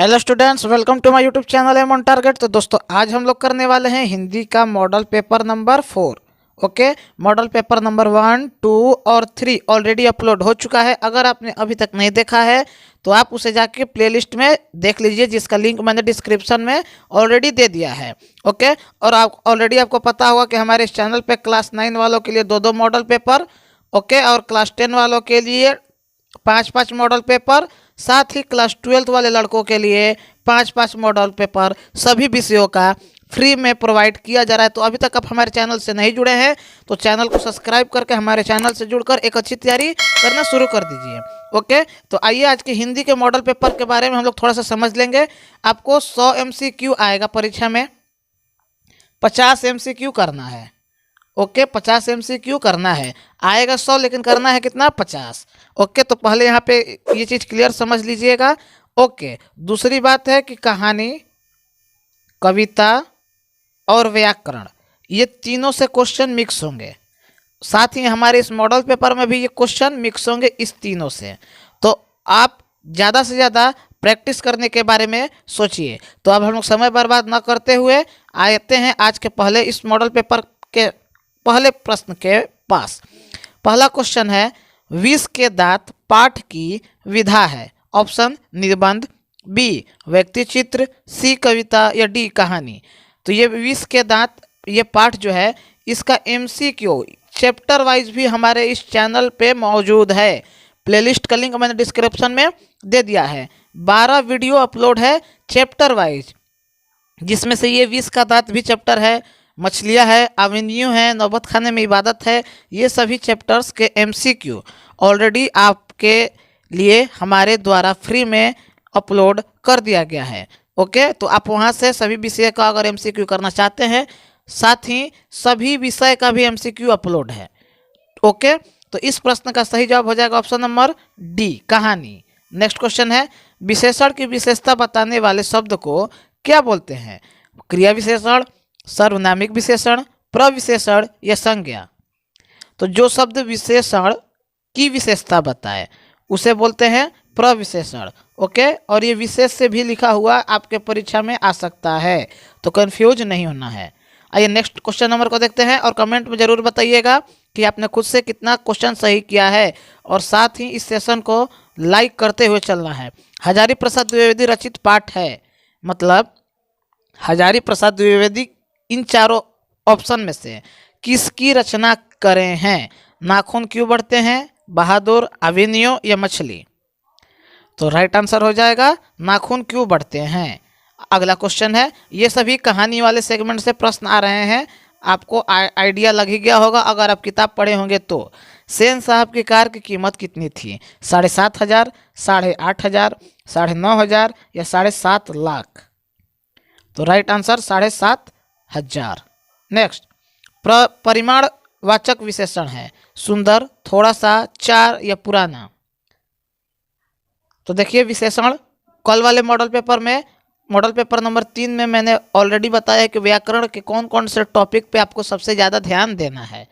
Hello students, welcome to my YouTube channel aim on target. तो दोस्तों आज हम लोग करने वाले हैं हिंदी का model paper number 4। Okay, model paper number 1, 2 और 3 ऑलरेडी अपलोड हो चुका है। अगर आपने अभी तक नहीं देखा है तो आप उसे जाके प्लेलिस्ट में देख लीजिए, जिसका लिंक मैंने डिस्क्रिप्शन में ऑलरेडी दे दिया है। ओके, और आप ऑलरेडी आपको पता होगा कि हमारे इस चैनल पे क्लास 9 वालों के लिए 2-2 मॉडल पेपर, ओके, और क्लास 10 वालों के लिए 5-5 मॉडल पेपर, साथ ही क्लास 12 वाले लड़कों के लिए 5-5 मॉडल पेपर सभी विषयों का फ्री में प्रोवाइड किया जा रहा है। तो अभी तक आप हमारे चैनल से नहीं जुड़े हैं तो चैनल को सब्सक्राइब करके हमारे चैनल से जुड़कर एक अच्छी तैयारी करना शुरू कर दीजिए। ओके, तो आइए आज के हिंदी के मॉडल पेपर के बारे में हम लोग थोड़ा सा समझ लेंगे। आपको 100 MCQ आएगा परीक्षा में, 50 MCQ करना है। ओके, 50 MCQ करना है, आएगा 100 लेकिन करना है कितना, 50। ओके, तो पहले यहाँ पे ये चीज़ क्लियर समझ लीजिएगा। ओके, दूसरी बात है कि कहानी, कविता और व्याकरण, ये तीनों से क्वेश्चन मिक्स होंगे। साथ ही हमारे इस मॉडल पेपर में भी ये क्वेश्चन मिक्स होंगे इस तीनों से। तो आप ज़्यादा से ज़्यादा प्रैक्टिस करने के बारे में सोचिए। तो अब हम लोग समय बर्बाद न करते हुए आते हैं आज के पहले इस मॉडल पेपर के पहले प्रश्न के पास। पहला क्वेश्चन है, विष के दांत पाठ की विधा है। ऑप्शन निबंध, बी व्यक्ति चित्र, सी कविता या डी कहानी। तो ये विष के दांत ये पाठ जो है इसका MCQ चैप्टर वाइज भी हमारे इस चैनल पे मौजूद है। प्लेलिस्ट का लिंक मैंने डिस्क्रिप्शन में दे दिया है। 12 वीडियो अपलोड है चैप्टर वाइज, जिसमें से ये विष का दांत भी चैप्टर है, मछलियाँ है, अवेन्यू है, नौबत खाने में इबादत है। ये सभी चैप्टर्स के MCQ ऑलरेडी आपके लिए हमारे द्वारा फ्री में अपलोड कर दिया गया है। ओके, तो आप वहाँ से सभी विषय का अगर MCQ करना चाहते हैं, साथ ही सभी विषय का भी MCQ अपलोड है। ओके, तो इस प्रश्न का सही जवाब हो जाएगा ऑप्शन नंबर डी कहानी। नेक्स्ट क्वेश्चन है, विशेषण की विशेषता बताने वाले शब्द को क्या बोलते हैं। क्रिया विशेषण, सर्वनामिक विशेषण, प्रविशेषण या संज्ञा। तो जो शब्द विशेषण की विशेषता बताए उसे बोलते हैं प्रविशेषण। ओके, और ये विशेष से भी लिखा हुआ आपके परीक्षा में आ सकता है, तो कंफ्यूज नहीं होना है। आइए नेक्स्ट क्वेश्चन नंबर को देखते हैं और कमेंट में ज़रूर बताइएगा कि आपने खुद से कितना क्वेश्चन सही किया है, और साथ ही इस सेशन को लाइक करते हुए चलना है। हजारी प्रसाद द्विवेदी रचित पाठ है, मतलब हजारी प्रसाद द्विवेदी इन चारों ऑप्शन में से किसकी रचना करें हैं। नाखून क्यों बढ़ते हैं, बहादुर, अवेन्यू या मछली। तो राइट आंसर हो जाएगा नाखून क्यों बढ़ते हैं। अगला क्वेश्चन है, ये सभी कहानी वाले सेगमेंट से प्रश्न आ रहे हैं, आपको आइडिया लग ही गया होगा अगर आप किताब पढ़े होंगे तो। सेन साहब की कार की कीमत कितनी थी, 7,500, 8,500, 9,500 या 7.5 लाख। तो राइट आंसर 7,500। नेक्स्ट, परिमाण वाचक विशेषण है, सुंदर, थोड़ा सा, चार या पुराना। तो देखिए विशेषण कल वाले मॉडल पेपर में, मॉडल पेपर नंबर 3 में मैंने ऑलरेडी बताया कि व्याकरण के कौन कौन से टॉपिक पे आपको सबसे ज़्यादा ध्यान देना है।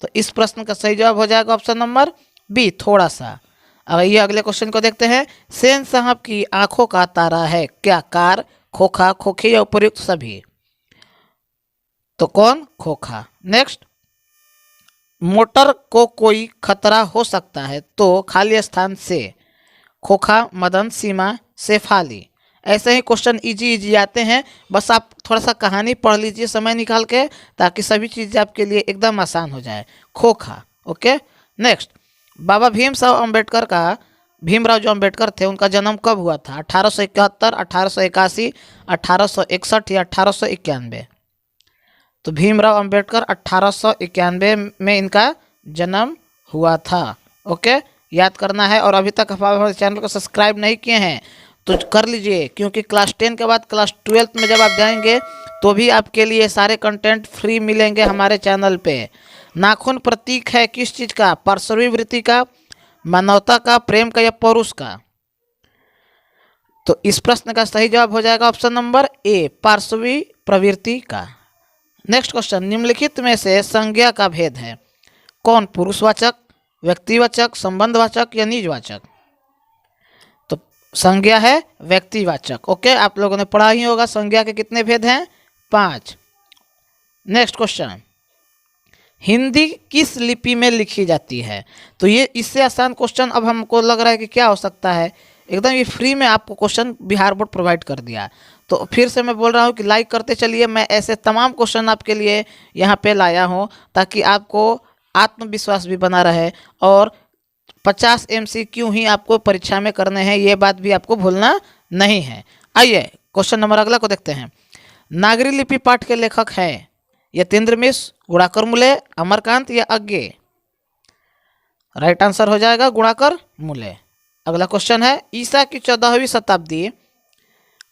तो इस प्रश्न का सही जवाब हो जाएगा ऑप्शन नंबर बी थोड़ा सा। अब ये अगले क्वेश्चन को देखते हैं, सेन साहब की आंखों का तारा है क्या, कार, खोखा, खोखी या उपयुक्त सभी। तो कौन, खोखा। नेक्स्ट, मोटर को कोई खतरा हो सकता है तो खाली स्थान से, खोखा, मदन, सीमा, शेफाली। ऐसे ही क्वेश्चन इजी आते हैं, बस आप थोड़ा सा कहानी पढ़ लीजिए समय निकाल के, ताकि सभी चीज़ें आपके लिए एकदम आसान हो जाए। खोखा। ओके, नेक्स्ट, बाबा भीमराव जो अम्बेडकर थे उनका जन्म कब हुआ था, 1871, 1881, 1861 या 1891। तो भीमराव अम्बेडकर 1891 में इनका जन्म हुआ था। ओके, याद करना है। और अभी तक हमारे चैनल को सब्सक्राइब नहीं किए हैं तो कर लीजिए, क्योंकि क्लास 10 के बाद क्लास 12 में जब आप जाएंगे तो भी आपके लिए सारे कंटेंट फ्री मिलेंगे हमारे चैनल पे। नाखून प्रतीक है किस चीज़ का, पार्श्वी वृत्ति का, मानवता का, प्रेम का या पौरुष का। तो इस प्रश्न का सही जवाब हो जाएगा ऑप्शन नंबर ए, पार्श्वी प्रवृत्ति का। नेक्स्ट क्वेश्चन, निम्नलिखित में से संज्ञा का भेद है, कौन, पुरुषवाचक, व्यक्तिवाचक, संबंधवाचक या निजवाचक। तो संज्ञा है व्यक्तिवाचक। ओके, आप लोगों ने पढ़ा ही होगा संज्ञा के कितने भेद हैं, 5। नेक्स्ट क्वेश्चन, हिंदी किस लिपि में लिखी जाती है? तो ये इससे आसान क्वेश्चन अब हमको लग रहा है कि क्या हो सकता है, एकदम ये फ्री में आपको क्वेश्चन बिहार बोर्ड प्रोवाइड कर दिया। तो फिर से मैं बोल रहा हूँ कि लाइक करते चलिए, मैं ऐसे तमाम क्वेश्चन आपके लिए यहाँ पे लाया हूँ ताकि आपको आत्मविश्वास भी बना रहे, और 50 MCQ ही आपको परीक्षा में करने हैं, ये बात भी आपको भूलना नहीं है। आइए क्वेश्चन नंबर अगला को देखते हैं। नागरी लिपि पाठ के लेखक हैं यतीन्द्र मिश्र, गुणाकर मूले, अमरकांत या अज्ञे? राइट आंसर हो जाएगा गुणाकर मूले। अगला क्वेश्चन है, ईसा की 14वीं शताब्दी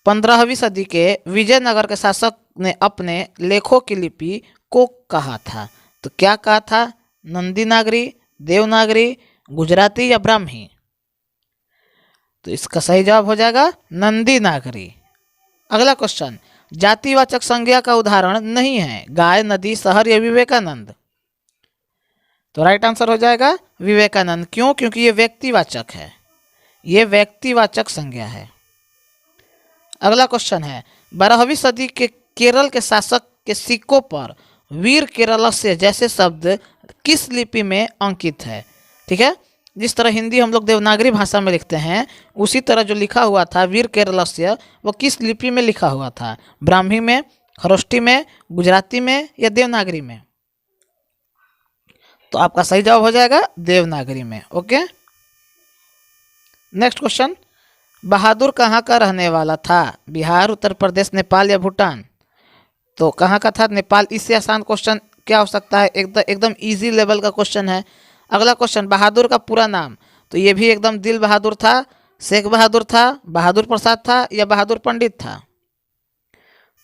15वीं सदी के विजयनगर के शासक ने अपने लेखों की लिपि को कहा था? तो क्या कहा था, नंदी नागरी, देवनागरी, गुजराती या ब्राह्मी? तो इसका सही जवाब हो जाएगा नंदी नागरी। अगला क्वेश्चन, जातिवाचक संज्ञा का उदाहरण नहीं है, गाय, नदी, शहर या विवेकानंद? तो राइट आंसर हो जाएगा विवेकानंद। क्यों? क्योंकि ये व्यक्तिवाचक है, ये व्यक्तिवाचक संज्ञा है। अगला क्वेश्चन है, 12वीं सदी के केरल के शासक के सिक्कों पर वीर केरलस्य जैसे शब्द किस लिपि में अंकित है? ठीक है, जिस तरह हिंदी हम लोग देवनागरी भाषा में लिखते हैं, उसी तरह जो लिखा हुआ था वीर केरलस्य, वो किस लिपि में लिखा हुआ था? ब्राह्मी में, खरोष्टी में, गुजराती में या देवनागरी में? तो आपका सही जवाब हो जाएगा देवनागरी में। ओके, नेक्स्ट क्वेश्चन, बहादुर कहाँ का रहने वाला था? बिहार, उत्तर प्रदेश, नेपाल या भूटान? तो कहाँ का था? नेपाल। इससे आसान क्वेश्चन क्या हो सकता है, एकदम इजी लेवल का क्वेश्चन है। अगला क्वेश्चन, बहादुर का पूरा नाम? तो ये भी एकदम दिल बहादुर था, शेख बहादुर था, बहादुर प्रसाद था या बहादुर पंडित था?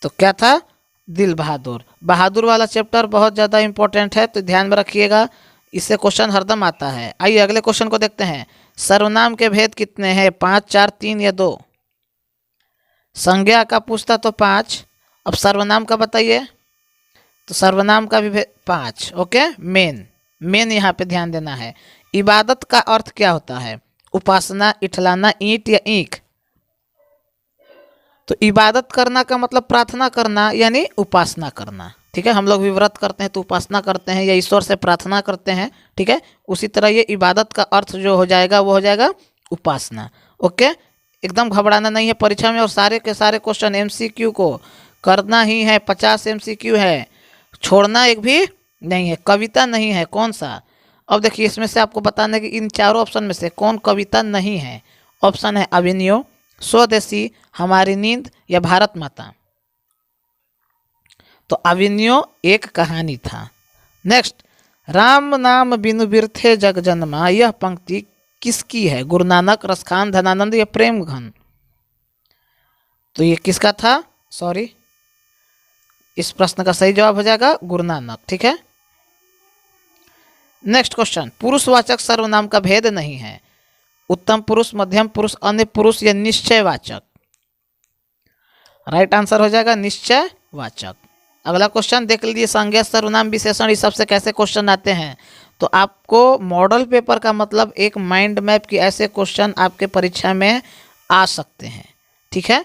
तो क्या था? दिल बहादुर। बहादुर वाला चैप्टर बहुत ज़्यादा इंपॉर्टेंट है, तो ध्यान में रखिएगा, इससे क्वेश्चन हरदम आता है। आइए अगले क्वेश्चन को देखते हैं। सर्वनाम के भेद कितने हैं, 5, 4, 3 या 2? संज्ञा का पूछता तो 5, अब सर्वनाम का बताइए। तो सर्वनाम का भी भेद 5। ओके, मेन यहाँ पे ध्यान देना है। इबादत का अर्थ क्या होता है? उपासना, इठलाना, ईंट या ईंख? तो इबादत करना का मतलब प्रार्थना करना, यानी उपासना करना। ठीक है, हम लोग भी व्रत करते हैं तो उपासना करते हैं या ईश्वर से प्रार्थना करते हैं। ठीक है, उसी तरह ये इबादत का अर्थ जो हो जाएगा वो हो जाएगा उपासना। ओके, एकदम घबराना नहीं है परीक्षा में, और सारे के सारे क्वेश्चन MCQ को करना ही है। 50 MCQ है, छोड़ना एक भी नहीं है। कविता नहीं है, कौन सा? अब देखिए, इसमें से आपको बताना है कि इन चारों ऑप्शन में से कौन कविता नहीं है। ऑप्शन है अभिनयो, स्वदेशी, हमारी नींद या भारत माता। तो अभिनयो एक कहानी था। नेक्स्ट, राम नाम बिनु बिरथे जग जन्मा, यह पंक्ति किसकी है? गुरु नानक, रसखान, धनानंद या प्रेम घन? तो ये किसका था? सॉरी, इस प्रश्न का सही जवाब हो जाएगा गुरु नानक। ठीक है, नेक्स्ट क्वेश्चन, पुरुषवाचक सर्वनाम का भेद नहीं है, उत्तम पुरुष, मध्यम पुरुष, अन्य पुरुष या निश्चयवाचक? राइट आंसर हो जाएगा निश्चयवाचक। अगला क्वेश्चन देख लीजिए, संज्ञा, सर्वनाम, विशेषण, इस सबसे कैसे क्वेश्चन आते हैं? तो आपको मॉडल पेपर का मतलब एक माइंड मैप की ऐसे क्वेश्चन आपके परीक्षा में आ सकते हैं। ठीक है,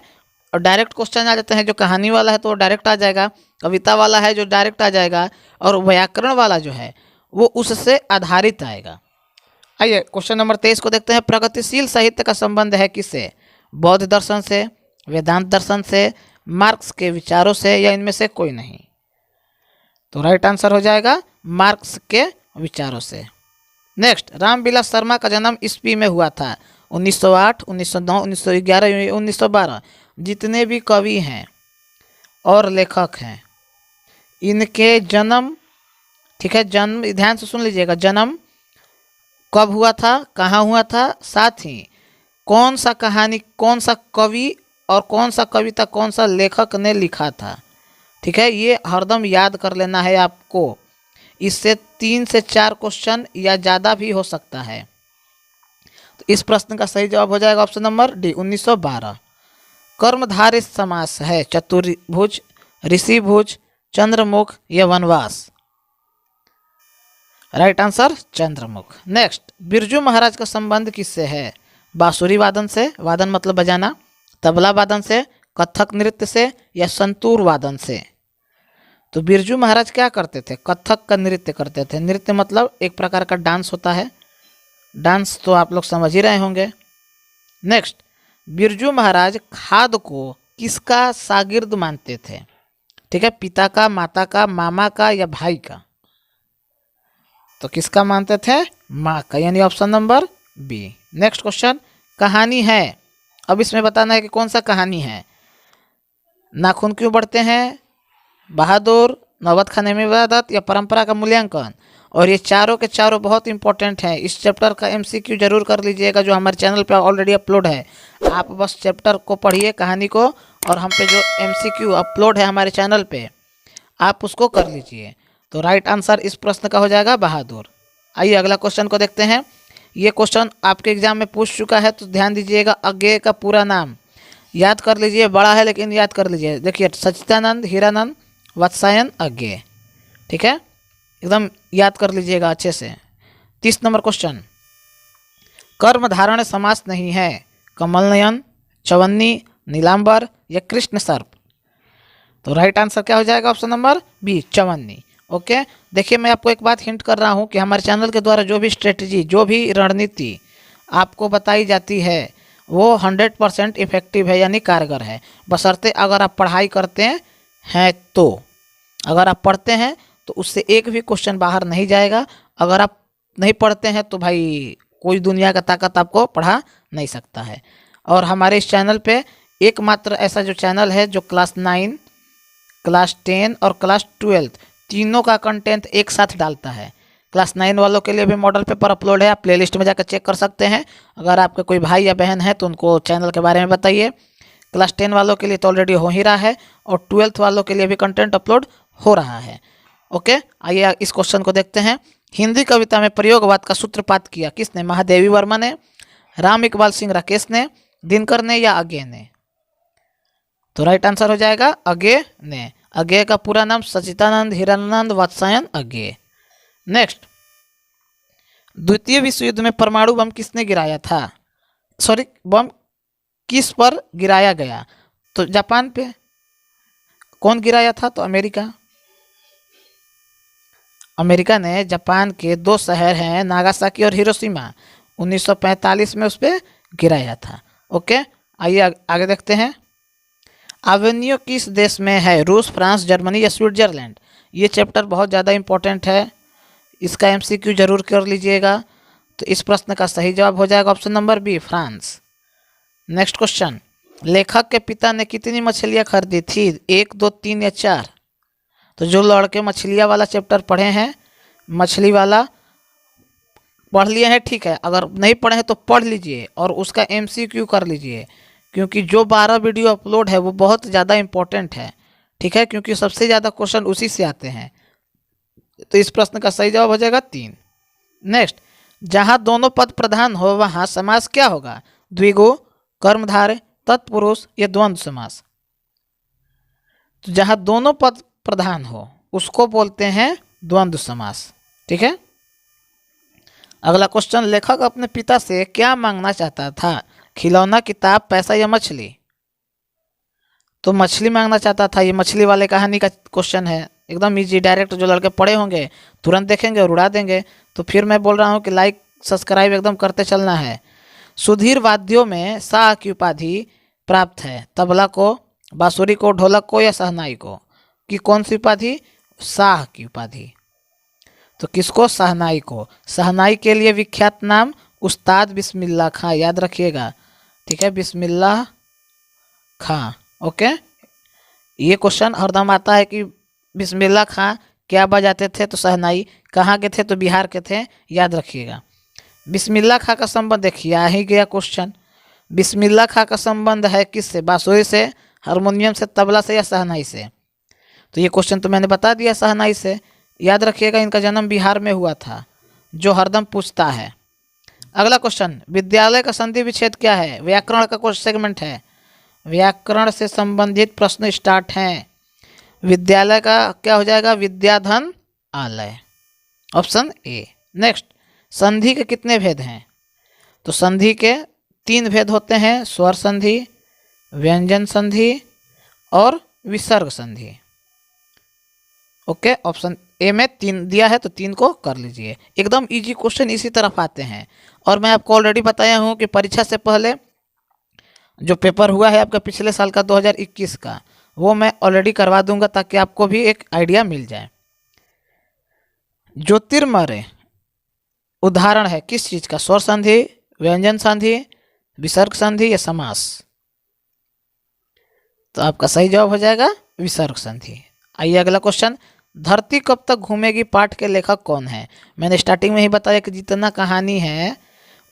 और डायरेक्ट क्वेश्चन आ जाते हैं। जो कहानी वाला है तो वो डायरेक्ट आ जाएगा, कविता वाला है जो डायरेक्ट आ जाएगा, और व्याकरण वाला जो है वो उससे आधारित आएगा। आइए क्वेश्चन नंबर 23 को देखते हैं। प्रगतिशील साहित्य का संबंध है किससे? बौद्ध दर्शन से, वेदांत दर्शन से, मार्क्स के विचारों से या इनमें से कोई नहीं? तो राइट आंसर हो जाएगा मार्क्स के विचारों से। नेक्स्ट, रामविलास शर्मा का जन्म ईस्वी में हुआ था? 1908, 1909, 1911, 1912? जितने भी कवि हैं और लेखक हैं, इनके जन्म, ठीक है, जन्म ध्यान से सुन लीजिएगा, जन्म कब हुआ था, कहाँ हुआ था, साथ ही कौन सा कहानी, कौन सा कवि और कौन सा कविता, कौन सा लेखक ने लिखा था। ठीक है, ये हरदम याद कर लेना है आपको। इससे 3 से 4 क्वेश्चन या ज़्यादा भी हो सकता है। तो इस प्रश्न का सही जवाब हो जाएगा ऑप्शन नंबर डी, 1912। कर्मधारय समास है चतुर्भुज, ऋषिभुज, चंद्रमुख या वनवास? राइट आंसर चंद्रमुख। नेक्स्ट, बिरजू महाराज का संबंध किससे है? बांसुरी वादन से, वादन मतलब बजाना, तबला वादन से, कथक नृत्य से या संतूर वादन से। तो बिरजू महाराज क्या करते थे? कथक का नृत्य करते थे। नृत्य मतलब एक प्रकार का डांस होता है। डांस तो आप लोग समझ ही रहे होंगे। नेक्स्ट, बिरजू महाराज खाद को किसका शागिर्द मानते थे? ठीक है, पिता का, माता का, मामा का या भाई का? तो किसका मानते थे? माँ का, यानी option number B. Next question, कहानी है। अब इसमें बताना है कि कौन सा कहानी है। नाखून क्यों बढ़ते हैं, बहादुर, नौबत खाने में इबादत या परंपरा का मूल्यांकन। और ये चारों के चारों बहुत इंपॉर्टेंट हैं। इस चैप्टर का एमसीक्यू जरूर कर लीजिएगा जो हमारे चैनल पे ऑलरेडी अपलोड है। आप बस चैप्टर को पढ़िए, कहानी को, और हम पे जो एमसीक्यू अपलोड है हमारे चैनल पे आप उसको कर लीजिए। तो राइट आंसर इस प्रश्न का हो जाएगा बहादुर। आइए अगला क्वेश्चन को देखते हैं। ये क्वेश्चन आपके एग्जाम में पूछ चुका है, तो ध्यान दीजिएगा। अज्ञेय का पूरा नाम याद कर लीजिए, बड़ा है लेकिन याद कर लीजिए। देखिए, सच्चिदानंद हीरानंद वत्सायन अज्ञेय। ठीक है, एकदम याद कर लीजिएगा अच्छे से। 30 नंबर क्वेश्चन, कर्मधारय समास नहीं है। कमल नयन, चवन्नी, नीलांबर या कृष्ण सर्प। तो राइट आंसर क्या हो जाएगा? ऑप्शन नंबर बी, चवन्नी। ओके, देखिए मैं आपको एक बात हिंट कर रहा हूँ कि हमारे चैनल के द्वारा जो भी स्ट्रेटजी, जो भी रणनीति आपको बताई जाती है वो 100% इफेक्टिव है, यानी कारगर है, बशर्ते अगर आप पढ़ाई करते हैं तो। अगर आप पढ़ते हैं तो उससे एक भी क्वेश्चन बाहर नहीं जाएगा। अगर आप नहीं पढ़ते हैं तो भाई कोई दुनिया का ताकत आपको पढ़ा नहीं सकता है। और हमारे इस चैनल पे एकमात्र ऐसा जो चैनल है जो क्लास 9, क्लास 10 और क्लास 12 तीनों का कंटेंट एक साथ डालता है। क्लास 9 वालों के लिए भी मॉडल पेपर अपलोड है, आप प्लेलिस्ट में जाकर चेक कर सकते हैं। अगर आपके कोई भाई या बहन है तो उनको चैनल के बारे में बताइए। क्लास 10 वालों के लिए तो ऑलरेडी हो ही रहा है, और 12th वालों के लिए भी कंटेंट अपलोड हो रहा है। ओके, आइए इस क्वेश्चन को देखते हैं। हिंदी कविता में प्रयोगवाद का सूत्रपात किया किसने? महादेवी वर्मा ने, राम इकबाल सिंह राकेश ने, दिनकर ने या अज्ञेय ने। तो राइट आंसर हो जाएगा अज्ञेय ने। अज्ञेय का पूरा नाम सच्चिदानंद हीरानंद वत्सायन अज्ञेय। नेक्स्ट, द्वितीय विश्व युद्ध में परमाणु बम किसने गिराया था? सॉरी, बम किस पर गिराया गया? तो जापान पे। कौन गिराया था? तो अमेरिका। अमेरिका ने जापान के 2 शहर हैं नागासाकी और हिरोशिमा 1945 में उस पर गिराया था। ओके, आइए आगे देखते हैं। एवेन्यू किस देश में है? रूस, फ्रांस, जर्मनी या स्विट्जरलैंड। ये चैप्टर बहुत ज़्यादा इंपॉर्टेंट है, इसका एमसीक्यू जरूर कर लीजिएगा। तो इस प्रश्न का सही जवाब हो जाएगा option number B, France. Next question, लेखक के पिता ने कितनी मछलियाँ खरीदी थी? 1, 2, 3 या 4। तो जो लड़के मछलियाँ वाला चैप्टर पढ़े हैं, मछली वाला पढ़ लिए हैं, ठीक है। अगर नहीं पढ़े हैं तो पढ़ लीजिए और उसका एमसीक्यू कर लीजिए, क्योंकि जो 12 वीडियो अपलोड है वो बहुत ज़्यादा इंपॉर्टेंट है। ठीक है, क्योंकि सबसे ज़्यादा क्वेश्चन उसी से आते हैं। तो इस प्रश्न का सही जवाब हो जाएगा 3। नेक्स्ट, जहाँ दोनों पद प्रधान हो वहाँ समास क्या होगा? द्विगु, कर्मधारय, तत्पुरुष या द्वंद्व समास। तो जहाँ दोनों पद प्रधान हो उसको बोलते हैं द्वंद्व समास। ठीक है, अगला क्वेश्चन, लेखक अपने पिता से क्या मांगना चाहता था? खिलौना, किताब, पैसा या मछली। तो मछली मांगना चाहता था। ये मछली वाले कहानी का क्वेश्चन है, एकदम इजी, डायरेक्ट। जो लड़के पढ़े होंगे तुरंत देखेंगे और उड़ा देंगे। तो फिर मैं बोल रहा हूँ कि लाइक सब्सक्राइब एकदम करते चलना है। सुधीर वाद्यों में शाह की उपाधि प्राप्त है? तबला को, बांसुरी को, ढोलक को या शहनाई को। कि कौन सी उपाधि? शाह की उपाधि। तो किसको? शहनाई को। शहनाई के लिए विख्यात नाम उस्ताद बिस्मिल्लाह खां, याद रखिएगा। ठीक है, बिस्मिल्लाह खां। ओके, ये क्वेश्चन हरदम आता है कि बिस्मिल्लाह खां क्या बजाते थे? तो शहनाई। कहाँ के थे? तो बिहार के थे, याद रखिएगा। बिस्मिल्लाह खां का संबंध देखिए, आ ही गया क्वेश्चन। बिस्मिल्लाह खां का संबंध है किससे? बांसुरी से, हारमोनियम से, तबला से या शहनाई से। तो ये क्वेश्चन तो मैंने बता दिया, शहनाई से। याद रखिएगा, इनका जन्म बिहार में हुआ था, जो हरदम पूछता है। अगला क्वेश्चन, विद्यालय का संधि विच्छेद क्या है? व्याकरण का कुछ सेगमेंट है, व्याकरण से संबंधित प्रश्न स्टार्ट हैं। विद्यालय का क्या हो जाएगा? विद्याधन आलय, ऑप्शन ए। नेक्स्ट, संधि के कितने भेद हैं? तो संधि के तीन भेद होते हैं, स्वर संधि, व्यंजन संधि और विसर्ग संधि। ओके, ऑप्शन ए में तीन दिया है तो तीन को कर लीजिए। एकदम इजी क्वेश्चन इसी तरफ आते हैं। और मैं आपको ऑलरेडी बताया हूँ कि परीक्षा से पहले जो पेपर हुआ है आपका पिछले साल का 2021 का, वो मैं ऑलरेडी करवा दूंगा ताकि आपको भी एक आइडिया मिल जाए। ज्योतिर्मय उदाहरण है किस चीज का? स्वर संधि, व्यंजन संधि, विसर्ग संधि या समास? तो आपका सही जवाब हो जाएगा विसर्ग संधि। आइए अगला क्वेश्चन, धरती कब तक घूमेगी पाठ के लेखक कौन है? मैंने स्टार्टिंग में ही बताया कि जितना कहानी है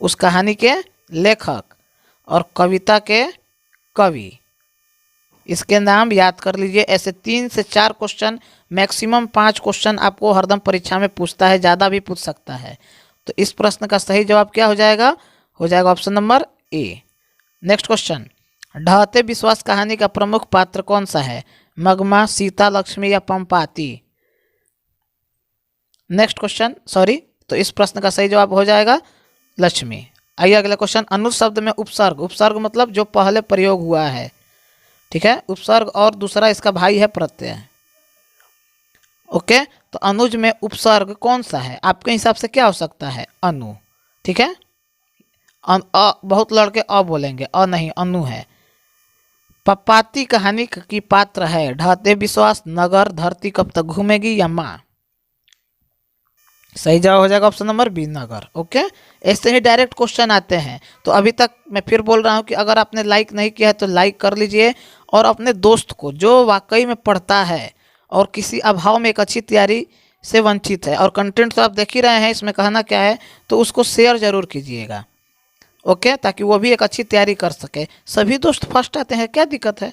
उस कहानी के लेखक और कविता के कवि, इसके नाम याद कर लीजिए। ऐसे 3 से 4 क्वेश्चन, मैक्सिमम 5 क्वेश्चन आपको हरदम परीक्षा में पूछता है, ज़्यादा भी पूछ सकता है। तो इस प्रश्न का सही जवाब क्या हो जाएगा? हो जाएगा option number A. Next question, ढहते विश्वास कहानी का प्रमुख पात्र कौन सा है? मगमा, सीता, लक्ष्मी या पंपाती? नेक्स्ट क्वेश्चन, सॉरी, तो इस प्रश्न का सही जवाब हो जाएगा लक्ष्मी। आइए अगला क्वेश्चन, अनुज शब्द में उपसर्ग, उपसर्ग मतलब जो पहले प्रयोग हुआ है, ठीक है, उपसर्ग, और दूसरा इसका भाई है प्रत्यय। ओके, तो अनुज में उपसर्ग कौन सा है? आपके हिसाब से क्या हो सकता है? अनु, ठीक है। बहुत लड़के अ बोलेंगे, अ नहीं, अनु है। पपाती कहानी की पात्र है ढहते विश्वास, नगर, धरती कब तक घूमेगी या माँ? सही जवाब हो जाएगा ऑप्शन नंबर बी, नगर। ओके, ऐसे ही डायरेक्ट क्वेश्चन आते हैं। तो अभी तक मैं फिर बोल रहा हूँ कि अगर आपने लाइक नहीं किया है तो लाइक कर लीजिए, और अपने दोस्त को जो वाकई में पढ़ता है और किसी अभाव में एक अच्छी तैयारी से वंचित है, और कंटेंट तो आप देख ही रहे हैं, इसमें कहना क्या है, तो उसको शेयर जरूर कीजिएगा। ओके, ताकि वो भी एक अच्छी तैयारी कर सके। सभी दोस्त फर्स्ट आते हैं, क्या दिक्कत है?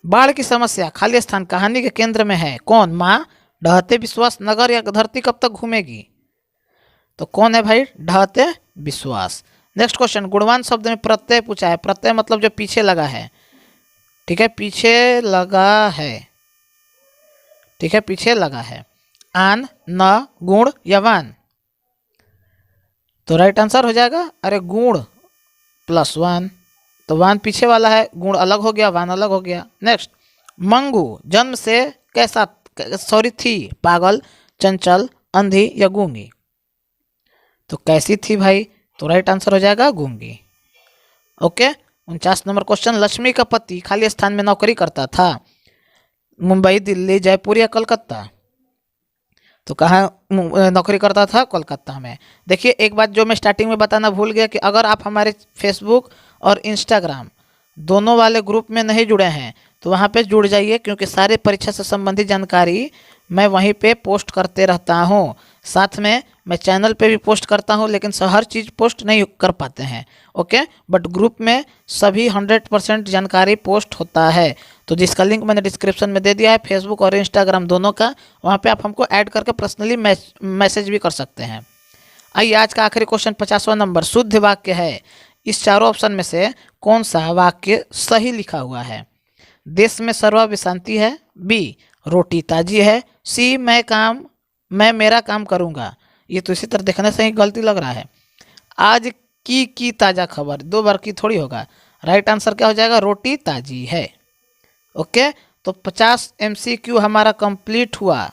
बाढ़ की समस्या, खाली स्थान कहानी के केंद्र में है कौन? माँ, ढहते विश्वास, नगर या धरती कब तक घूमेगी? तो कौन है भाई? ढहते विश्वास। नेक्स्ट क्वेश्चन, गुणवान शब्द में प्रत्यय पूछा है। प्रत्यय मतलब जो पीछे लगा है, ठीक है, पीछे लगा है, ठीक है, पीछे लगा है। आन, न, गुण या वान? तो राइट आंसर हो जाएगा, अरे गुण प्लस वान, तो वान पीछे वाला है, गुण अलग हो गया, वान अलग हो गया। नेक्स्ट, मंगू जन्म से कैसा, सॉरी थी, पागल, चंचल, अंधी या गूंगी? तो कैसी थी भाई? तो राइट आंसर हो जाएगा गूंगी। ओके, 49 नंबर क्वेश्चन, लक्ष्मी का पति खाली स्थान में नौकरी करता था, मुंबई, दिल्ली, जयपुर या कलकत्ता? तो कहाँ नौकरी करता था? कोलकाता में। देखिए एक बात जो मैं स्टार्टिंग में बताना भूल गया कि अगर आप हमारे फेसबुक और इंस्टाग्राम दोनों वाले ग्रुप में नहीं जुड़े हैं तो वहाँ पे जुड़ जाइए, क्योंकि सारे परीक्षा से संबंधित जानकारी मैं वहीं पे पोस्ट करते रहता हूँ। साथ में मैं चैनल पे भी पोस्ट करता हूँ, लेकिन हर चीज़ पोस्ट नहीं कर पाते हैं। ओके, बट ग्रुप में सभी 100% जानकारी पोस्ट होता है। तो जिसका लिंक मैंने डिस्क्रिप्शन में दे दिया है, फेसबुक और इंस्टाग्राम दोनों का, वहाँ पे आप हमको ऐड करके पर्सनली मैसेज भी कर सकते हैं। आइए आज का आखिरी क्वेश्चन, 50वां नंबर, शुद्ध वाक्य है। इस चारों ऑप्शन में से कौन सा वाक्य सही लिखा हुआ है? देश में सर्वव्यापी शांति है, बी रोटी ताजी है, सी मैं मेरा काम करूँगा। ये तो इसी तरह देखने से ही गलती लग रहा है। आज की ताज़ा खबर, 2 बार की थोड़ी होगा। राइट आंसर क्या हो जाएगा? रोटी ताजी है। ओके, तो 50 MCQ हमारा कंप्लीट हुआ।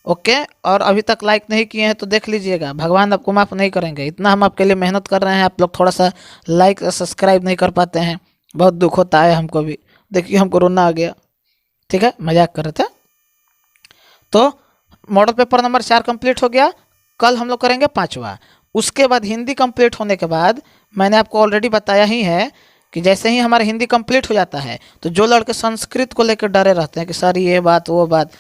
ओके, और अभी तक लाइक नहीं किए हैं तो देख लीजिएगा, भगवान आपको माफ़ नहीं करेंगे। इतना हम आपके लिए मेहनत कर रहे हैं, आप लोग थोड़ा सा लाइक सब्सक्राइब नहीं कर पाते हैं, बहुत दुख होता है हमको भी। देखिए हमको रोना आ गया, ठीक है, मजाक कर रहे थे। तो मॉडल पेपर नंबर 4 कंप्लीट हो गया। कल हम लोग करेंगे 5वां। उसके बाद हिंदी कंप्लीट होने के बाद मैंने आपको ऑलरेडी बताया ही है कि जैसे ही हमारा हिंदी कंप्लीट हो जाता है तो जो लड़के संस्कृत को लेकर डरे रहते हैं कि सर ये बात वो बात,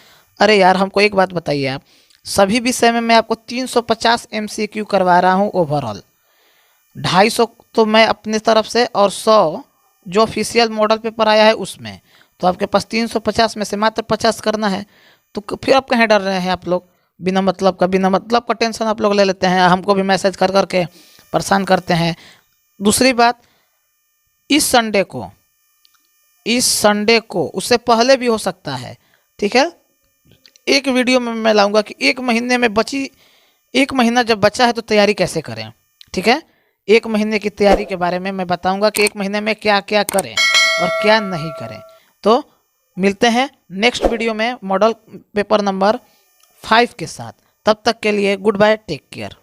अरे यार हमको एक बात बताइए, आप सभी विषय में मैं आपको 350 MCQ करवा रहा हूँ ओवरऑल। 250 तो मैं अपनी तरफ से और 100 जो ऑफिशियल मॉडल पेपर आया है उसमें। तो आपके पास 350 में से मात्र 50 करना है। तो फिर आप कहीं डर रहे हैं? आप लोग बिना मतलब का टेंशन आप लोग ले लेते हैं, हमको भी मैसेज कर करके परेशान करते हैं। दूसरी बात, इस संडे को उससे पहले भी हो सकता है, ठीक है। एक वीडियो में मैं लाऊंगा कि 1 महीने में 1 महीना जब बचा है तो तैयारी कैसे करें, ठीक है। एक महीने की तैयारी के बारे में मैं बताऊंगा कि एक महीने में क्या क्या करें और क्या नहीं करें। तो मिलते हैं नेक्स्ट वीडियो में मॉडल पेपर नंबर 5 के साथ। तब तक के लिए गुड बाय, टेक केयर।